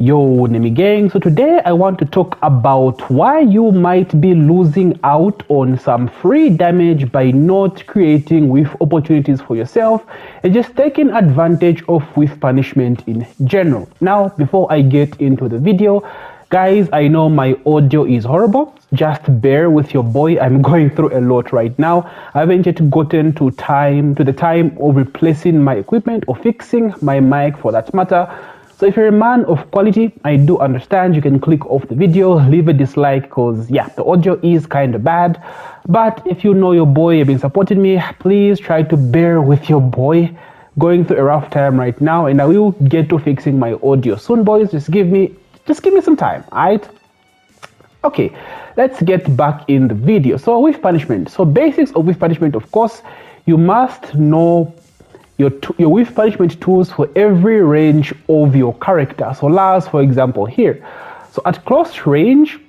Yo, Nemi gang. So today I want to talk about why you might be losing out on some free damage by not creating whiff opportunities for yourself and just taking advantage of whiff punishment in general. Now, before I get into the video, guys, I know my audio is horrible. Just bear with your boy. I'm going through a lot right now. I haven't yet gotten to the time of replacing my equipment or fixing my mic for that matter. So if you're a man of quality, I do understand. You can click off the video, leave a dislike because yeah, the audio is kind of bad. But if you know your boy, you've been supporting me, please try to bear with your boy. Going through a rough time right now, and I will get to fixing my audio soon, boys. Just give me some time, alright? Okay, let's get back in the video. So whiff punishment. So basics of whiff punishment, of course, you must know your whiff punishment tools for every range of your character. So Lars, for example, here. So at close range,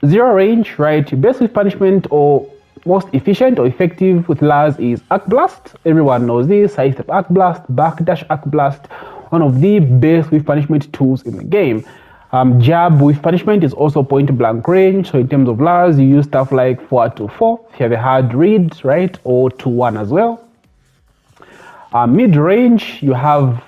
zero range, right? Your best whiff punishment or most efficient or effective with Lars is Arc Blast. Everyone knows this. Sidestep Arc Blast, Backdash Arc Blast, one of the best whiff punishment tools in the game. Jab whiff punishment is also point blank range. So in terms of Lars, you use stuff like 4-2-4 if you have a hard read, right? Or 2-1 as well. Mid range, you have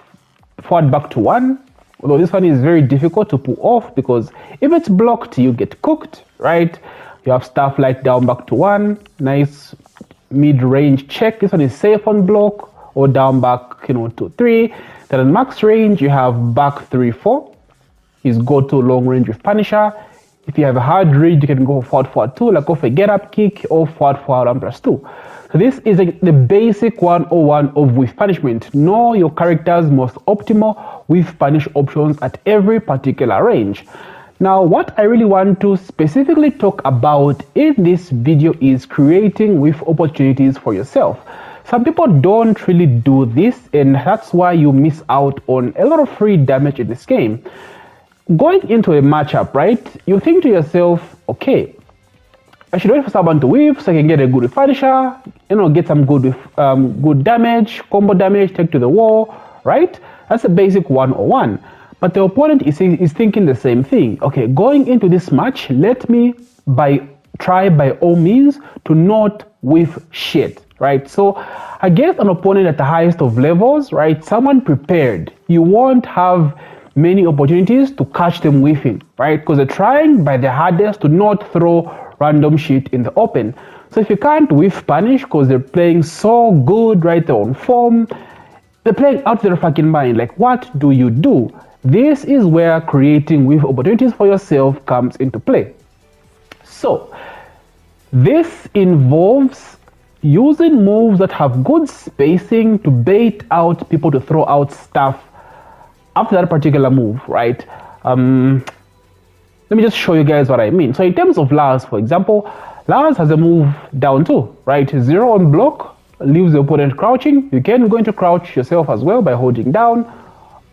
forward back to 1, although this one is very difficult to pull off because if it's blocked, you get cooked, right? You have stuff like down back to 1, nice mid range check. This one is safe on block, or down back, 2-3. Then in max range, you have back 3-4, is go to long range with Punisher. If you have a hard read, you can go forward 2, like go for a get up kick or forward 1+2. So this is the basic 101 of whiff punishment. Know your character's most optimal whiff punish options at every particular range. Now, what I really want to specifically talk about in this video is creating whiff opportunities for yourself. Some people don't really do this, and that's why you miss out on a lot of free damage in this game. Going into a matchup, right, you think to yourself, okay, I should wait for someone to whiff so I can get a good finisher, get some good good damage, combo damage, take to the wall, right? That's a basic 101. But the opponent is thinking the same thing. Okay, going into this match, let me try by all means to not whiff shit, right? So against an opponent at the highest of levels, right, someone prepared, you won't have many opportunities to catch them whiffing, right? Because they're trying by their hardest to not throw random shit in the open. So if you can't whiff punish because they're playing so good, right? They're on form, they're playing out their fucking mind. Like, what do you do? This is where creating whiff opportunities for yourself comes into play. So this involves using moves that have good spacing to bait out people to throw out stuff after that particular move, right? Let me just show you guys what I mean. So in terms of Lars, for example, Lars has a move down 2, right? 0 on block, leaves the opponent crouching. You can go into crouch yourself as well by holding down,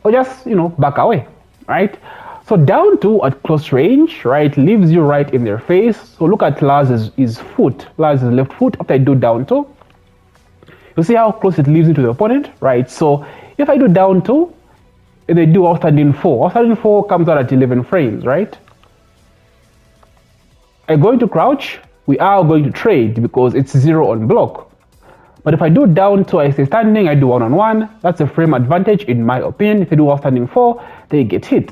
or just, back away, right? So down 2 at close range, right, leaves you right in their face. So look at Lars' foot. Lars' left foot after I do down 2. You see how close it leaves you to the opponent, right? So if I do down 2, if they do outstanding 4, outstanding 4 comes out at 11 frames, right? I go into crouch, we are going to trade because it's 0 on block. But if I do down 2, I stay standing, I do 1-on-1, that's a frame advantage in my opinion. If I do outstanding 4, they get hit.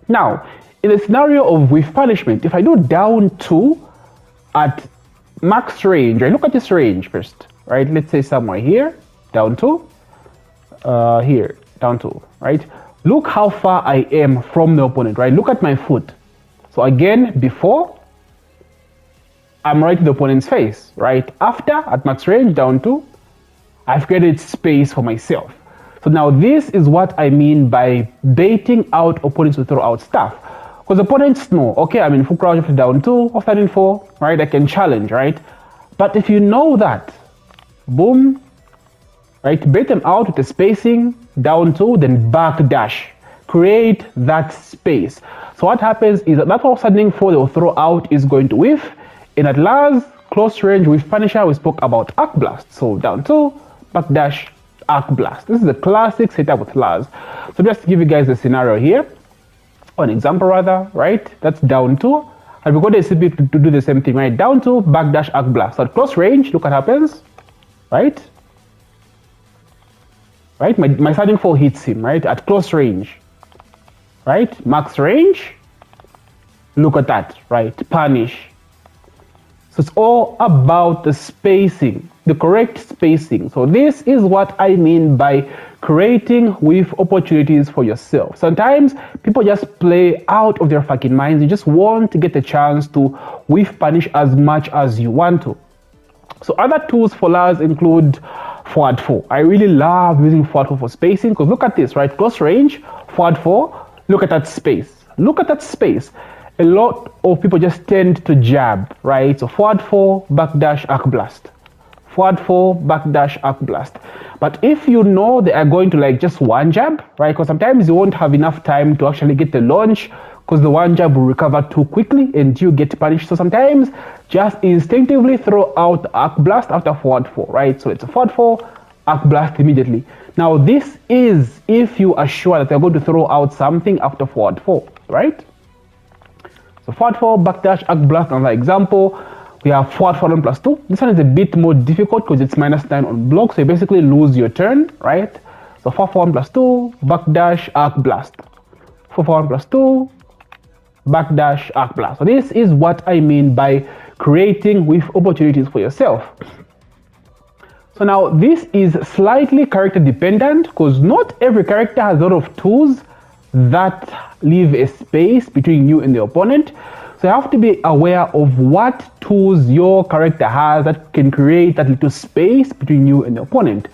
Now, in the scenario of whiff punishment, if I do down 2 at max range, right? Look at this range first, right? Let's say somewhere here, down 2, here, down 2, right? Look how far I am from the opponent, right? Look at my foot. So again, before, I'm right to the opponent's face, right? After, at max range, down 2, I've created space for myself. So now this is what I mean by baiting out opponents to throw out stuff. Because opponents know, okay, I'm in full crouch after down 2, or standing 4, right? I can challenge, right? But if you know that, boom, right? Bait them out with the spacing, down 2, then back dash. Create that space. So what happens is that outstanding 4 they'll throw out is going to whiff. And at last, close range with Punisher, we spoke about Arc Blast. So down 2, back dash, arc blast. This is a classic setup with Lars. So just to give you guys a scenario here, or an example rather, right? That's down 2. And we're going to do the same thing, right? Down 2, backdash arc blast. So at close range, look what happens, right? Right? My starting 4 hits him, right? At close range, right? Max range, look at that, right? Punish. So it's all about the spacing, the correct spacing. So this is what I mean by creating with opportunities for yourself. Sometimes people just play out of their fucking minds. You just want to get the chance to whiff punish as much as you want to. So other tools for Lars include forward 4. I really love using forward 4 for spacing because look at this, right? Close range, forward 4, look at that space. Look at that space. A lot of people just tend to jab, right? So forward 4, backdash arc blast. Forward 4, backdash arc blast. But if you know they are going to like just one jab, right? Because sometimes you won't have enough time to actually get the launch because the one jab will recover too quickly and you get punished. So sometimes just instinctively throw out the arc blast after forward 4, right? So it's a forward 4, arc blast immediately. Now this is if you are sure that they're going to throw out something after forward 4, right? So forward 4, backdash arc blast, another example. We have forward 4 plus 2. This one is a bit more difficult because it's -9 on block, so you basically lose your turn, right? So forward 4 plus 2, backdash arc blast. Forward 4 plus 2, backdash arc blast. So this is what I mean by creating with opportunities for yourself. So now this is slightly character dependent because not every character has a lot of tools that leave a space between you and the opponent. So you have to be aware of what tools your character has that can create that little space between you and the opponent.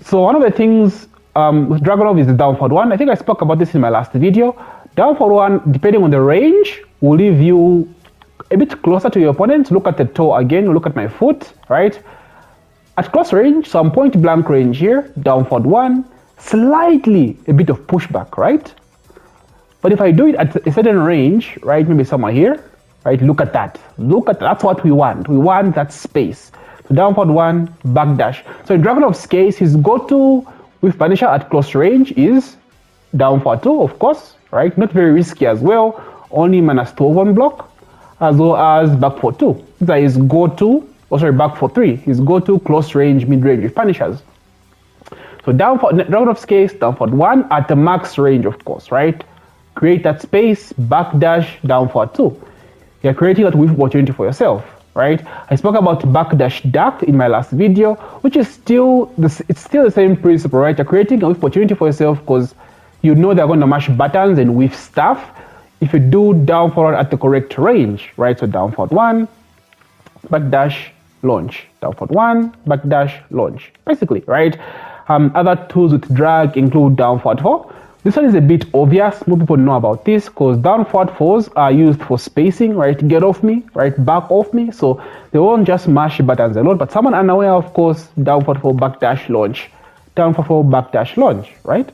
So one of the things with Dragonov is the down forward 1. I think I spoke about this in my last video. Down forward 1, depending on the range, will leave you a bit closer to your opponent. Look at the toe again, look at my foot, right? At close range, so I'm point blank range here, down forward 1, slightly a bit of pushback, right? But if I do it at a certain range, right, maybe somewhere here, right, look at that. Look at that's what we want. We want that space. So down forward 1, backdash. So in Dragonov's case, his go-to with Punisher at close range is down forward 2, of course, right? Not very risky as well. Only -12 on block, as well as back forward 2. These are his go-to, back forward 3. His go-to close range, mid-range with Punishers. So down for Dragonov's case, down forward 1 at the max range, of course, right? Create that space, backdash, down forward 2. You're creating that with opportunity for yourself, right? I spoke about backdash duck in my last video, which is still the same principle, right? You're creating a with opportunity for yourself because you know they're going to mash buttons and whiff stuff if you do down forward at the correct range, right? So down forward 1, backdash, launch. Down forward 1, backdash, launch. Basically, right? Other tools with drag include down forward 4. This one is a bit obvious. More people know about this because down forward 4s are used for spacing, right? Get off me, right? Back off me. So they won't just mash buttons a lot, but someone unaware, of course, down forward 4, backdash, launch. Down forward 4, backdash, launch, right?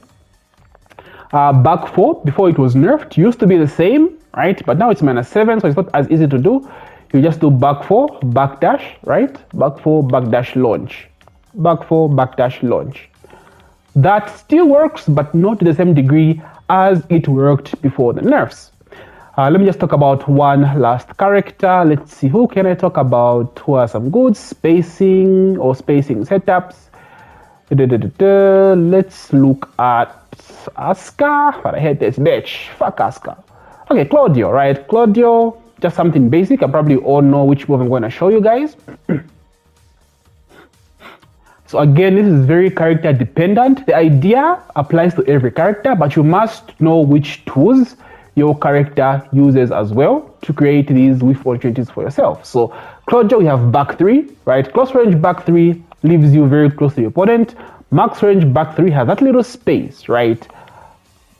Back 4, before it was nerfed, used to be the same, right? But now it's -7, so it's not as easy to do. You just do back 4, backdash, right? Back 4, backdash, launch. Back 4, backdash, launch. That still works, but not to the same degree as it worked before the nerfs. Let me just talk about one last character. Let's see, who can I talk about? Who are some good spacing or spacing setups? Let's look at Asuka, but I hate this bitch. Fuck Asuka. Okay, Claudio, right? Claudio, just something basic. I probably all know which move I'm going to show you guys. So again, this is very character dependent. The idea applies to every character, but you must know which tools your character uses as well to create these with opportunities for yourself. So Claudio, we have back 3, right? Close range back 3 leaves you very close to your opponent. Max range back 3 has that little space, right?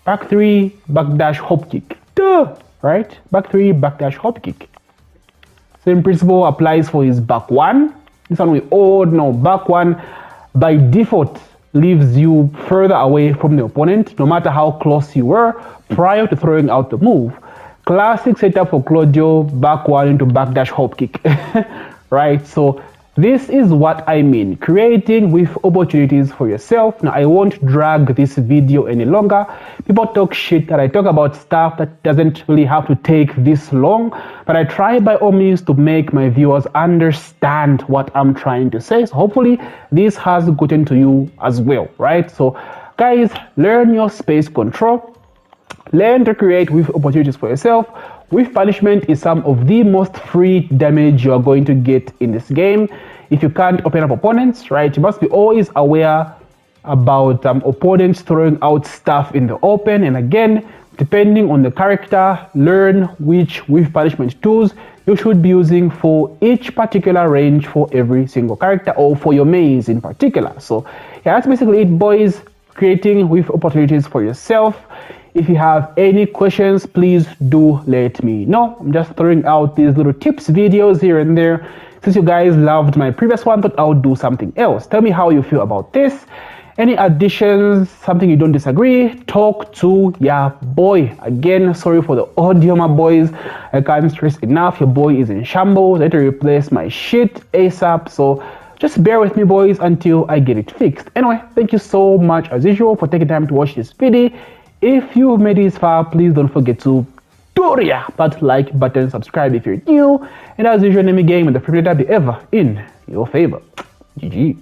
Back 3, backdash, hop kick. Duh, right? Back 3, backdash, hop kick. Same principle applies for his back 1. This one we all know. Back 1 by default leaves you further away from the opponent, no matter how close you were prior to throwing out the move. Classic setup for Claudio, back 1 into backdash hop kick, right? So This is what I mean, creating with opportunities for yourself. Now, I won't drag this video any longer. People talk shit that I talk about stuff that doesn't really have to take this long, but I try by all means to make my viewers understand what I'm trying to say. So hopefully this has gotten to you as well, right? So guys, learn your space control. Learn to create with opportunities for yourself. With punishment is some of the most free damage you are going to get in this game. If you can't open up opponents, right, you must be always aware about opponents throwing out stuff in the open. And again, depending on the character, learn which with punishment tools you should be using for each particular range for every single character, or for your mains in particular. So yeah, that's basically it, boys. Creating with opportunities for yourself. If you have any questions, please do let me know. I'm just throwing out these little tips videos here and there. Since you guys loved my previous one, thought I would do something else. Tell me how you feel about this. Any additions, something you don't disagree, talk to your boy. Again, sorry for the audio, my boys. I can't stress enough. Your boy is in shambles. I had to replace my shit ASAP. So just bear with me, boys, until I get it fixed. Anyway, thank you so much as usual for taking time to watch this video. If you've made it this far, please don't forget to do that like button, subscribe if you're new, and as usual, name me game with the favorite be ever in your favor. GG.